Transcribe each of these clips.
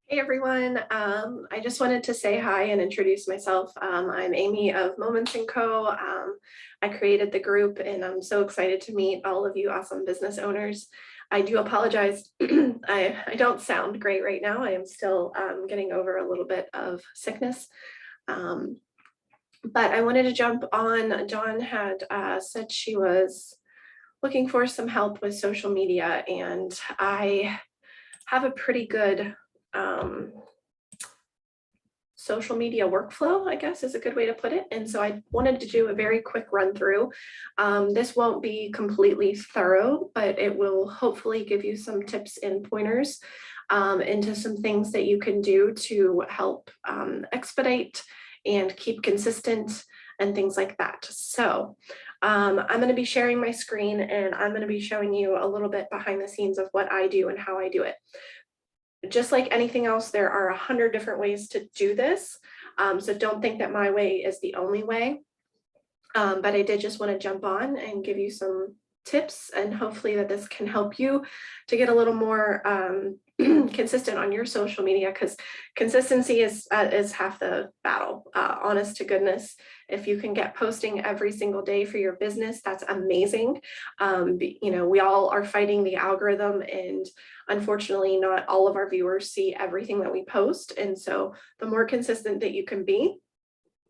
Hey everyone, I just wanted to say hi and introduce myself. I'm Amy of Moments & Co. I created the group and I'm so excited to meet all of you awesome business owners. I do apologize, I don't sound great right now. I am still getting over a little bit of sickness. Um, but I wanted to jump on. Dawn had said she was looking for some help with social media, and I have a pretty good social media workflow, I guess is a good way to put it. And so I wanted to do a very quick run through. This won't be completely thorough, but it will hopefully give you some tips and pointers into some things that you can do to help expedite and keep consistent and things like that. So I'm going to be sharing my screen and I'm going to be showing you a little bit behind the scenes of what I do and how I do it. Just like anything else, there are 100 different ways to do this. So don't think that my way is the only way. But I did just want to jump on and give you some tips, and hopefully that this can help you to get a little more consistent on your social media, because consistency is half the battle. Honest to goodness, if you can get posting every single day for your business, that's amazing. We all are fighting the algorithm, and unfortunately not all of our viewers see everything that we post. And so the more consistent that you can be,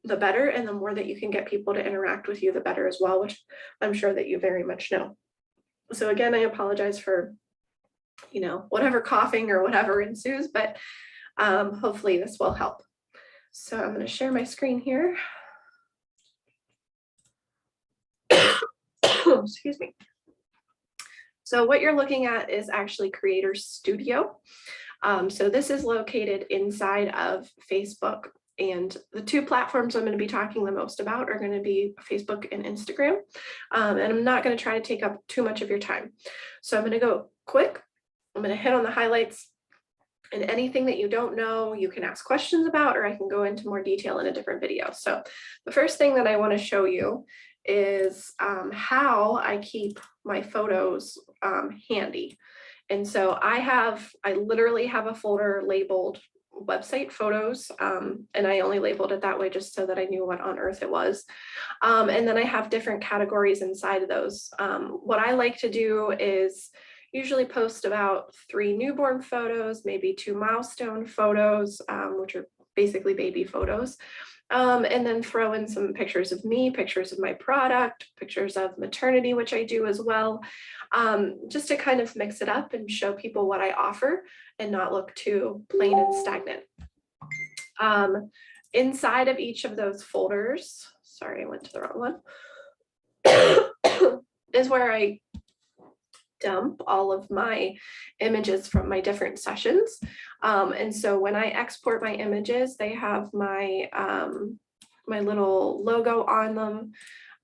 the better, and the more that you can get people to interact with you, the better as well, which I'm sure that you very much know. So again, I apologize for, whatever coughing or whatever ensues, but hopefully this will help. So I'm going to share my screen here. Excuse me. So what you're looking at is actually Creator Studio. So this is located inside of Facebook. And the two platforms I'm going to be talking the most about are going to be Facebook and Instagram. And I'm not going to try to take up too much of your time. So I'm going to go quick. I'm going to hit on the highlights, and anything that you don't know, you can ask questions about, or I can go into more detail in a different video. So the first thing that I want to show you is how I keep my photos handy. And so I literally have a folder labeled website photos, and I only labeled it that way just so that I knew what on earth it was. And then I have different categories inside of those. What I like to do is usually post about 3 newborn photos, maybe 2 milestone photos, which are basically baby photos. And then throw in some pictures of me, pictures of my product, pictures of maternity, which I do as well, just to kind of mix it up and show people what I offer and not look too plain and stagnant. Inside of each of those folders, sorry, I went to the wrong one, is where I dump all of my images from my different sessions. And so when I export my images, they have my my little logo on them.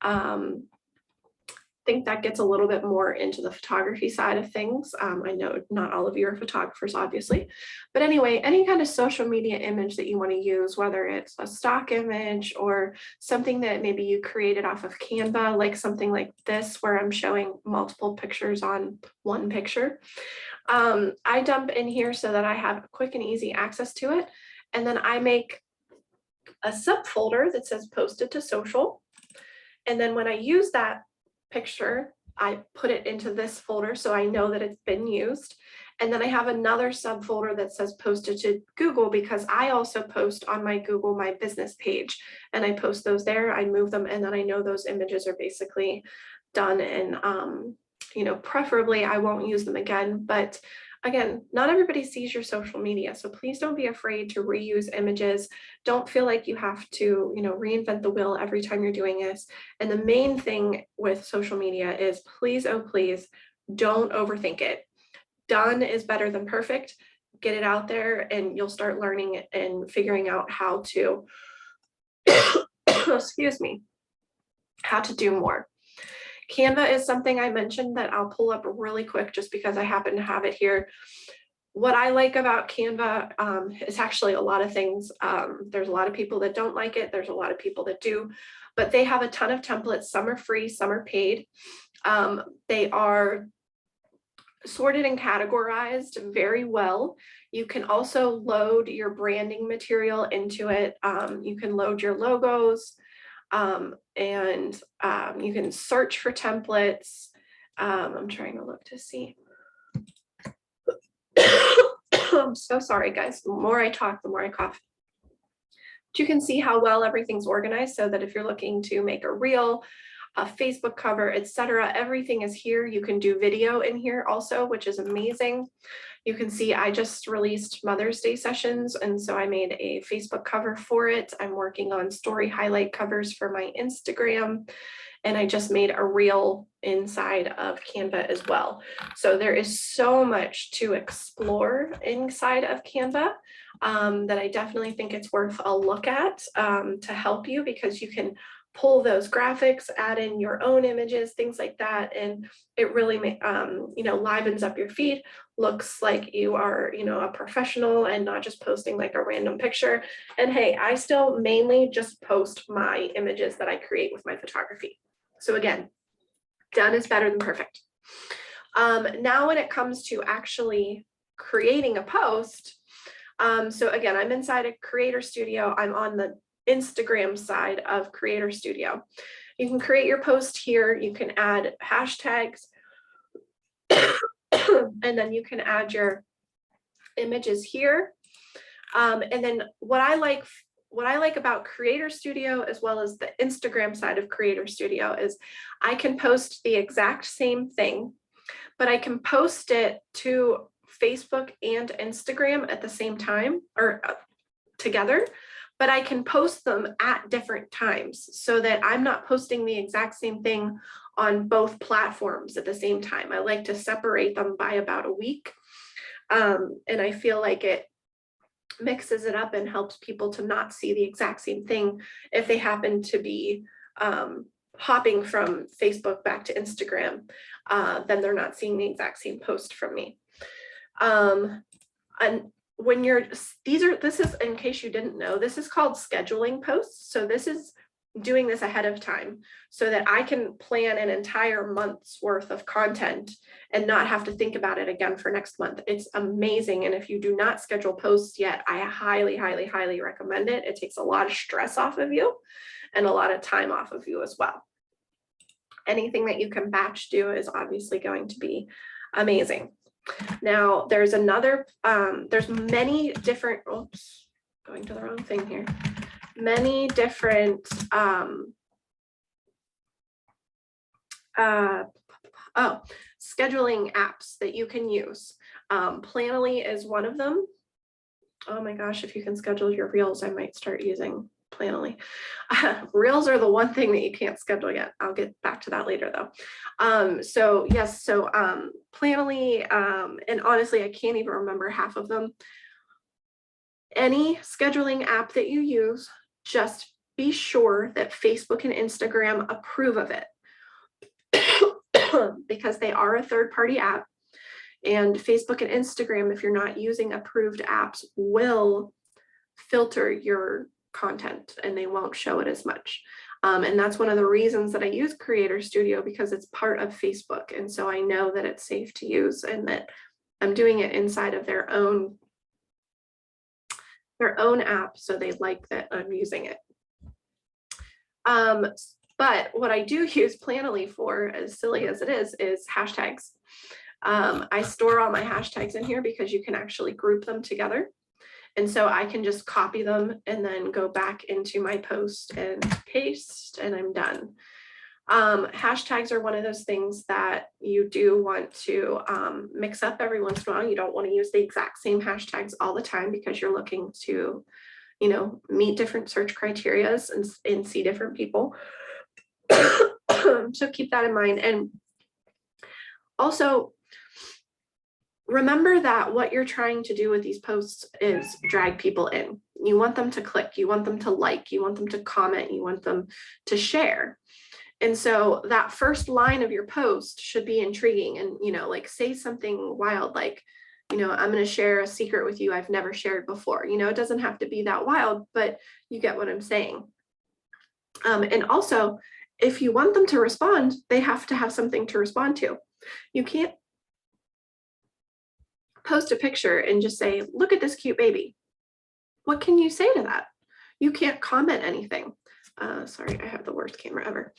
I think that gets a little bit more into the photography side of things. I know not all of you are photographers, obviously, but anyway, any kind of social media image that you want to use, whether it's a stock image or something that maybe you created off of Canva, like something like this, where I'm showing multiple pictures on one picture. I dump in here so that I have quick and easy access to it. And then I make a subfolder that says posted to social. And then when I use that picture, I put it into this folder so I know that it's been used. And then I have another subfolder that says posted to Google, because I also post on my Google My Business page, and I post those there, I move them, and then I know those images are basically done. And preferably I won't use them again, but again, not everybody sees your social media, so please don't be afraid to reuse images. Don't feel like you have to, reinvent the wheel every time you're doing this. And the main thing with social media is please, oh please, don't overthink it. Done is better than perfect. Get it out there and you'll start learning it and figuring out how to, excuse me, how to do more. Canva is something I mentioned that I'll pull up really quick just because I happen to have it here. What I like about Canva is actually a lot of things. There's a lot of people that don't like it. There's a lot of people that do, but they have a ton of templates. Some are free, some are paid. They are sorted and categorized very well. You can also load your branding material into it. You can load your logos, and you can search for templates. I'm trying to look to see. I'm so sorry, guys. The more I talk, the more I cough. But you can see how well everything's organized, so that if you're looking to make a reel, a Facebook cover, etc., everything is here. You can do video in here also, which is amazing. You can see I just released Mother's Day sessions, and so I made a Facebook cover for it. I'm working on story highlight covers for my Instagram, and I just made a reel inside of Canva as well. So there is so much to explore inside of Canva that I definitely think it's worth a look at to help you, because you can pull those graphics, add in your own images, things like that, and it really livens up your feed. Looks like you are, a professional and not just posting like a random picture. And hey, I still mainly just post my images that I create with my photography. So again, done is better than perfect. Now when it comes to actually creating a post, so again, I'm inside a Creator Studio. I'm on the Instagram side of Creator Studio. You can create your post here. You can add hashtags, and then you can add your images here. And then what I like about Creator Studio, as well as the Instagram side of Creator Studio, is I can post the exact same thing, but I can post it to Facebook and Instagram at the same time, or together, but I can post them at different times, so that I'm not posting the exact same thing on both platforms at the same time. I like to separate them by about a week. And I feel like it mixes it up and helps people to not see the exact same thing if they happen to be hopping from Facebook back to Instagram. Then they're not seeing the exact same post from me. And when this is, in case you didn't know, this is called scheduling posts. So this is doing this ahead of time so that I can plan an entire month's worth of content and not have to think about it again for next month. It's amazing. And if you do not schedule posts yet, I highly, highly, highly recommend it. It takes a lot of stress off of you and a lot of time off of you as well. Anything that you can batch do is obviously going to be amazing. Now there's there's many different, oops, going to the wrong thing here. Many different scheduling apps that you can use. Planoly is one of them. Oh my gosh, if you can schedule your reels, I might start using Planoly. Reels are the one thing that you can't schedule yet. I'll get back to that later though. So yes, Planoly, and honestly, I can't even remember half of them. Any scheduling app that you use, just be sure that Facebook and Instagram approve of it because they are a third-party app, and Facebook and Instagram, if you're not using approved apps, will filter your content and they won't show it as much. And that's one of the reasons that I use Creator Studio, because it's part of Facebook. And so I know that it's safe to use and that I'm doing it inside of their own app, so they like that I'm using it. But what I do use Planoly for, as silly as it is hashtags. I store all my hashtags in here because you can actually group them together. And so I can just copy them and then go back into my post and paste, and I'm done. Hashtags are one of those things that you do want to mix up every once in a while. You don't want to use the exact same hashtags all the time because you're looking to, meet different search criterias and see different people. So keep that in mind. And also, remember that what you're trying to do with these posts is drag people in. You want them to click, you want them to like, you want them to comment, you want them to share. And so that first line of your post should be intriguing and, like say something wild, like, I'm going to share a secret with you I've never shared before. It doesn't have to be that wild, but you get what I'm saying. And also, if you want them to respond, they have to have something to respond to. You can't post a picture and just say, look at this cute baby. What can you say to that? You can't comment anything. Sorry, I have the worst camera ever.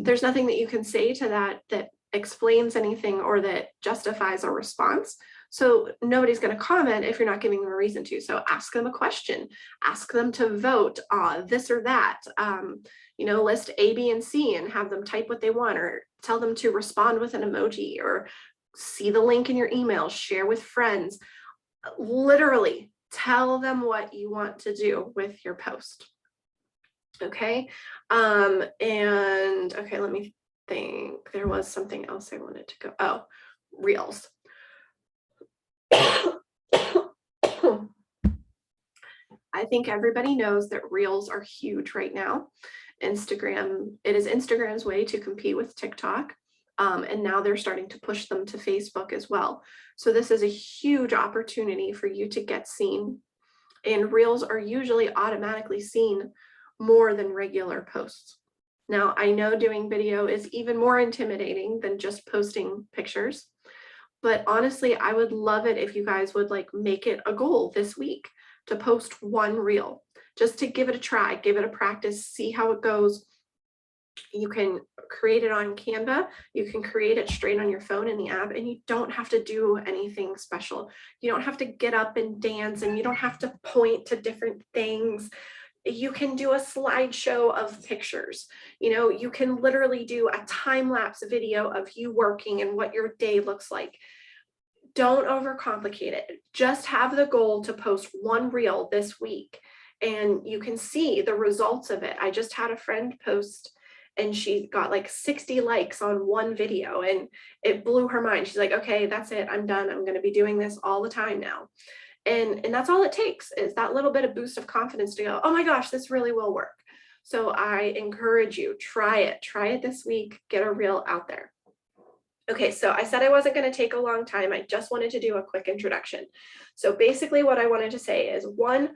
There's nothing that you can say to that that explains anything or that justifies a response. So nobody's going to comment if you're not giving them a reason to. So ask them a question, ask them to vote this or that, list A, B, and C and have them type what they want, or tell them to respond with an emoji, or see the link in your email, share with friends. Literally tell them what you want to do with your post. Okay. And okay, let me think. There was something else I wanted to go. Oh, Reels. I think everybody knows that Reels are huge right now. It is Instagram's way to compete with TikTok. And now they're starting to push them to Facebook as well. So this is a huge opportunity for you to get seen. And Reels are usually automatically seen more than regular posts. Now, I know doing video is even more intimidating than just posting pictures, but honestly, I would love it if you guys would make it a goal this week to post one reel, just to give it a try, give it a practice, see how it goes. You can create it on Canva. You can create it straight on your phone in the app, and you don't have to do anything special. You don't have to get up and dance, and you don't have to point to different things. You can do a slideshow of pictures. You can literally do a time-lapse video of you working and what your day looks like. Don't overcomplicate it. Just have the goal to post one reel this week, and you can see the results of it. I just had a friend post, and she got 60 likes on one video, and it blew her mind. She's like, okay, that's it. I'm done. I'm going to be doing this all the time now. And that's all it takes, is that little bit of boost of confidence to go, oh my gosh, this really will work. So I encourage you, try it this week, get a reel out there. Okay, so I said I wasn't going to take a long time. I just wanted to do a quick introduction. So basically what I wanted to say is, one,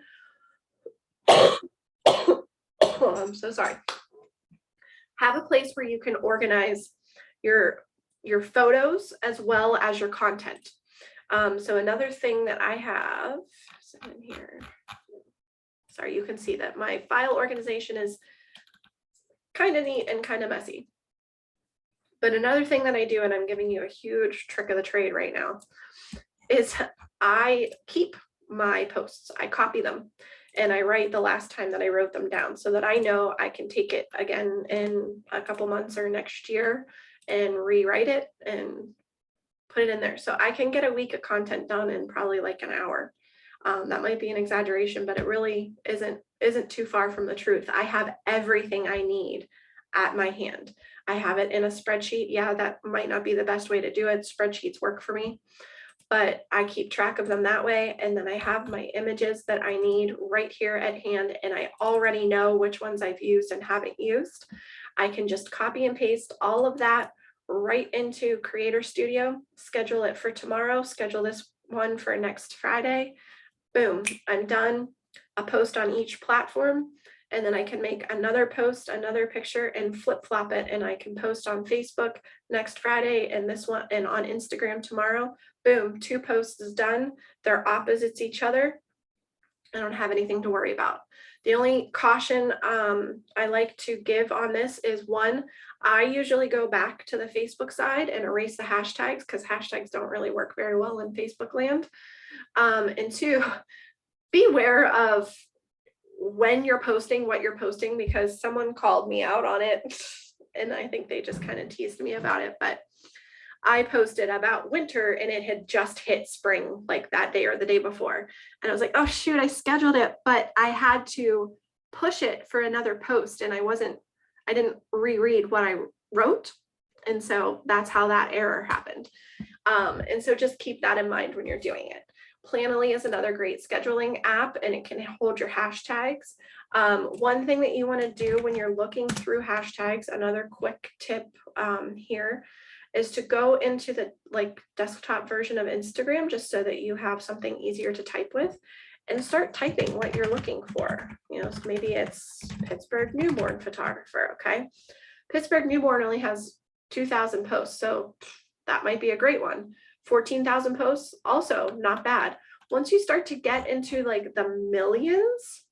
oh, I'm so sorry. Have a place where you can organize your photos as well as your content. So another thing that I have in here, sorry, you can see that my file organization is kind of neat and kind of messy. But another thing that I do, and I'm giving you a huge trick of the trade right now, is I keep my posts. I copy them and I write the last time that I wrote them down, so that I know I can take it again in a couple months or next year and rewrite it and put it in there. So I can get a week of content done in probably an hour. That might be an exaggeration, but it really isn't too far from the truth. I have everything I need at my hand. I have it in a spreadsheet. Yeah, that might not be the best way to do it. Spreadsheets work for me, but I keep track of them that way. And then I have my images that I need right here at hand, and I already know which ones I've used and haven't used. I can just copy and paste all of that right into Creator Studio, schedule it for tomorrow, schedule this one for next Friday. Boom, I'm done. A post on each platform, and then I can make another post, another picture, and flip-flop it, and I can post on Facebook next Friday and this one, and on Instagram tomorrow. Boom, 2 posts is done. They're opposites each other. I don't have anything to worry about. The only caution I like to give on this is, one, I usually go back to the Facebook side and erase the hashtags, because hashtags don't really work very well in Facebook land. And 2, beware of when you're posting, what you're posting, because someone called me out on it, and I think they just kind of teased me about it, but I posted about winter and it had just hit spring that day or the day before. And I was like, oh shoot, I scheduled it, but I had to push it for another post, and I didn't reread what I wrote. And so that's how that error happened. And so just keep that in mind when you're doing it. Planoly is another great scheduling app, and it can hold your hashtags. One thing that you want to do when you're looking through hashtags, another quick tip here, is to go into the desktop version of Instagram, just so that you have something easier to type with, and start typing what you're looking for. So maybe it's Pittsburgh newborn photographer. Okay, Pittsburgh newborn only has 2,000 posts, so that might be a great one. 14,000 posts, also not bad. Once you start to get into like the millions,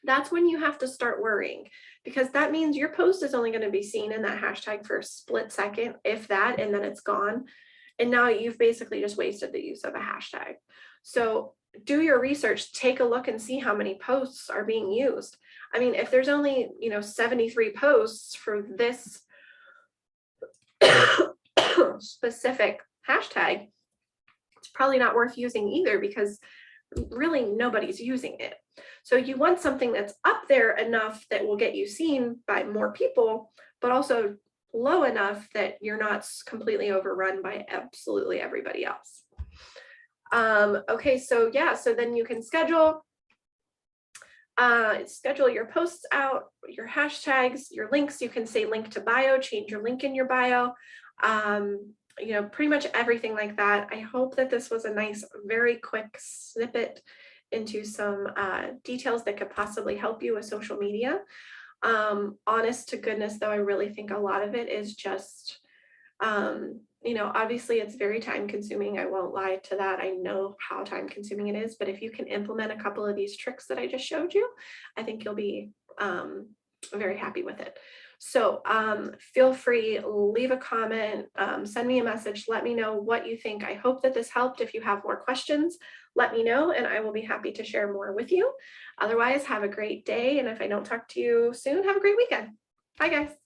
that's when you have to start worrying, because that means your post is only going to be seen in that hashtag for a split second, if that, and then it's gone. And now you've basically just wasted the use of a hashtag. So do your research, take a look and see how many posts are being used. I mean, if there's only, 73 posts for this specific hashtag, it's probably not worth using either, because really nobody's using it. So you want something that's up there enough that will get you seen by more people, but also low enough that you're not completely overrun by absolutely everybody else. Okay, so yeah, so then you can schedule your posts out, your hashtags, your links. You can say link to bio, change your link in your bio. Pretty much everything like that. I hope that this was a nice, very quick snippet into some details that could possibly help you with social media. Honest to goodness, though, I really think a lot of it is just, obviously it's very time consuming. I won't lie to that. I know how time consuming it is, but if you can implement a couple of these tricks that I just showed you, I think you'll be very happy with it. So feel free, leave a comment, send me a message, let me know what you think. I hope that this helped. If you have more questions, let me know and I will be happy to share more with you. Otherwise, have a great day. And if I don't talk to you soon, have a great weekend. Bye, guys.